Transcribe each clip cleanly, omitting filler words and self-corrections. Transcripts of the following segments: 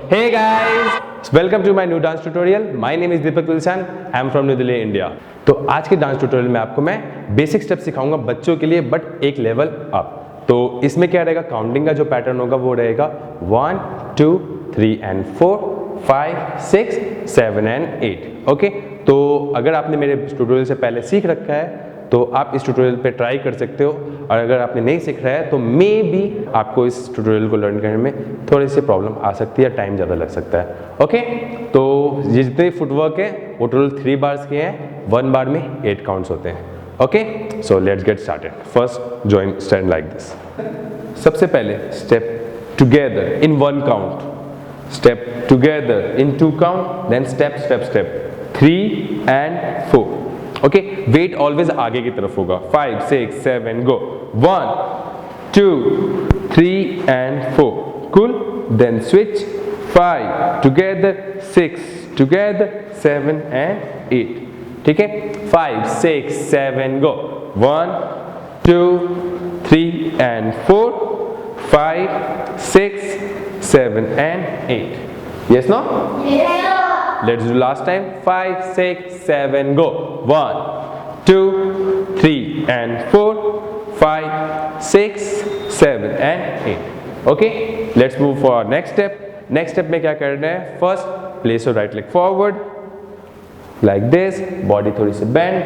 Hey guys, welcome to my new dance tutorial. My name is Deepak Tulsyan. I am from New Delhi, India. तो आज के dance tutorial में आपको मैं basic step सिखाऊंगा बच्चों के लिए, बट एक लेवल अप। तो इसमें क्या रहेगा, काउंटिंग का जो पैटर्न होगा वो रहेगा 1 2 3 and 4 5 6 7 and 8। ओके, तो अगर आपने मेरे ट्यूटोरियल से पहले सीख रखा है तो आप इस ट्यूटोरियल पे ट्राई कर सकते हो, और अगर आपने नहीं सीख रहा है तो मे बी आपको इस ट्यूटोरियल को लर्न करने में थोड़ी सी प्रॉब्लम आ सकती है, टाइम ज़्यादा लग सकता है। ओके, तो ये जितने फुटवर्क है वो टोटल 3 बार्स के हैं, 1 बार में 8 काउंट्स होते हैं। Okay, so let's get started. First join stand like this. सबसे पहले step together in 1 count, step together in 2 count, then step step step 3 and 4। Okay, weight always आगे की तरफ होगा। 5 6 7 गो, 1 2 3 and 4। Cool, then switch 5 together, 6 together, 7 and 8। ठीक है, 5 6 7 गो, 1 2 3 and 4 5 6 7 and 8। yes no? yes। Let's do last time. 5 6 7 go, 1 2 3 and 4 5 6 7 and 8। okay, let's move for our next step। next step में क्या करना है, first place your right leg forward like this, body थोड़ी सी bend,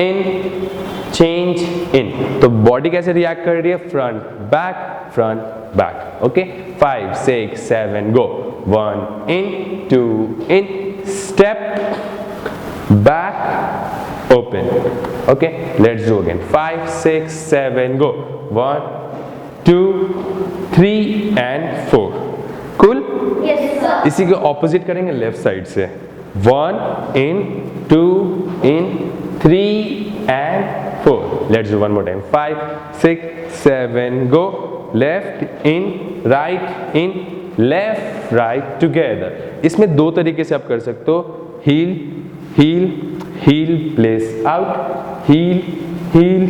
in change in। तो body कैसे react कर रही है, front back। okay, 5 6 7 go, 1 in 2 in, step back open। okay, let's do again। 5 6 7 go, 1 2 3 and 4। cool, yes sir। इसी के opposite करेंगे left side से। 1 in 2 in 3 and 4। let's do one more time। 5 6 7 go, left in right in, left right together. इसमें 2 तरीके से आप कर सकते हो, heel heel heel place out, heel heel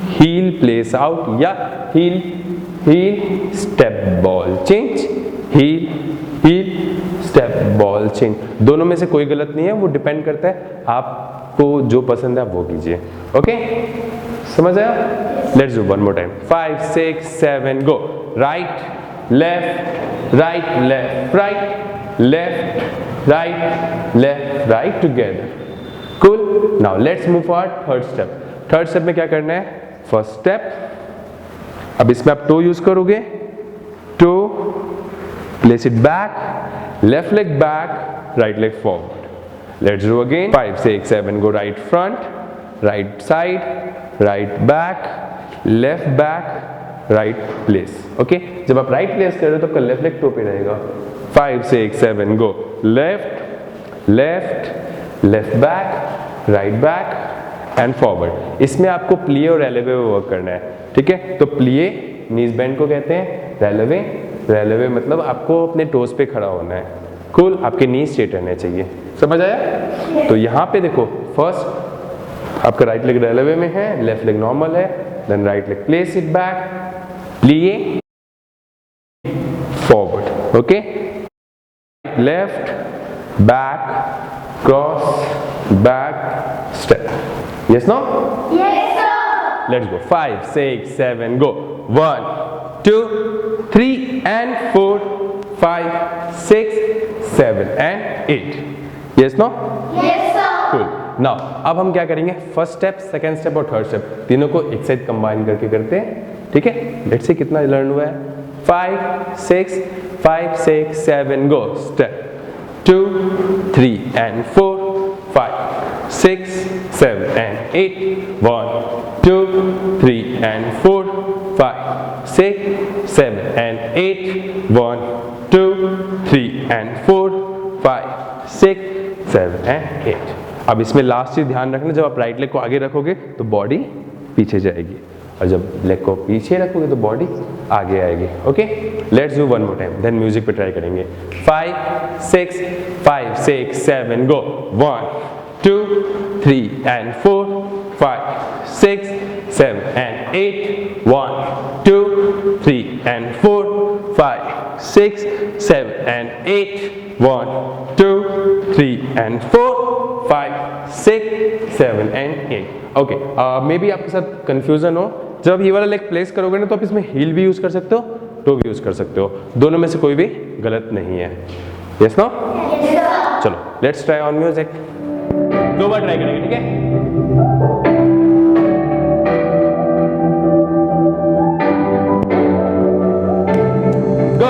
heel place out, या heel heel step ball change, heel heel step ball change. दोनों में से कोई गलत नहीं है, वो डिपेंड करता है आपको जो पसंद है वो कीजिए। ओके, समझ आया? Let's do one more time. 5 6 7 go, right left left right left right together। cool, now let's move for third step। third step में क्या करना है, first step, अब इसमें आप toe यूज करोगे, toe place it back, left leg back, right leg forward। let's do again। 5 6 7 go, right front, right side, right back, left back, right place. Okay, जब आप राइट प्लेस कर रहे हो तो आपका लेफ्ट लेग टो पे रहेगा। 5 6 7 go, left left left back, right back and forward. इसमें आपको प्लिए और रेलेवे वर्क करना है। ठीक है, तो प्लिए नीज बेंड को कहते हैं, रेलेवे मतलब आपको अपने टोज पे खड़ा होना है। कूल, आपके नीज स्ट्रेट रहने चाहिए। समझ आया? तो यहाँ पे देखो, फर्स्ट आपका राइट लेग रेलेवे में है, लेफ्ट लेग नॉर्मल है, then right leg place it back, plié forward. Okay, left back cross back step. Yes no? yes sir। Let's go. 5 6 7 go, 1 2 3 and 4 5 6 7 and 8। Yes no? yes sir। cool, now अब हम क्या करेंगे, first step, second step और third step तीनों को एक साथ combine करके करते हैं। ठीक है, लेट्स से कितना लर्न हुआ है। 5 6 7 गो, step 2 3 and 4 5 6 7 and 8, 1 2 3 and 4 5 6 7 and 8, 1 2 3 and 4 5 6 7 and 8। अब इसमें लास्ट चीज ध्यान रखना, जब आप राइट लेग को आगे रखोगे तो बॉडी पीछे जाएगी, और जब लेग को पीछे रखोगे तो बॉडी आगे आएगी। Okay, let's do one more time, then music पे ट्राई करेंगे। 5 6 7 गो, 1 2 3 and 4 5 6 7 and 8, 1 2 3 and 4 5 6, 7 and 8. 1, 2, 3 and 4, 5, 6, 7 and 8. Okay, may be आपके साथ कंफ्यूजन हो, जब ये वाला लेग प्लेस करोगे ना तो आप इसमें हील भी यूज कर सकते हो, टो भी यूज कर सकते हो, दोनों में से कोई भी गलत नहीं है। Yes no? चलो लेट्स ट्राई ऑन म्यूजिक। 2 बार ट्राई करेंगे, ठीक है? Go.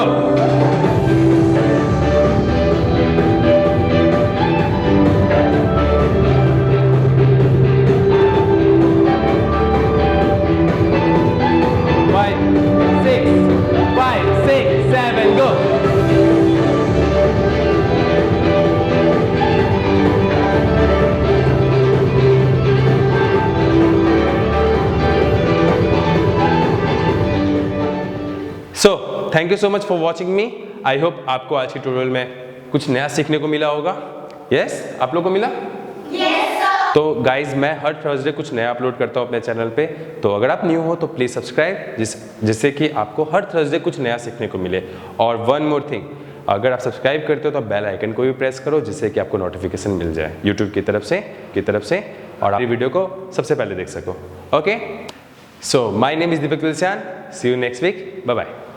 So thank you so much for watching me. I hope आपको आज की ट्यूटोरियल में कुछ नया सीखने को मिला होगा। यस आप लोगों को मिला? तो गाइज मैं हर थर्सडे कुछ नया अपलोड करता हूँ अपने चैनल पे, तो अगर आप न्यू हो तो प्लीज़ सब्सक्राइब, जिससे कि आपको हर थर्सडे कुछ नया सीखने को मिले। और वन मोर थिंग, अगर आप सब्सक्राइब करते हो तो बेल आइकन को भी प्रेस करो, जिससे कि आपको नोटिफिकेशन मिल जाए यूट्यूब की तरफ से और आप वीडियो को सबसे पहले देख सको। Okay, so my name is Deepak Tulsyan, see you next week, bye bye.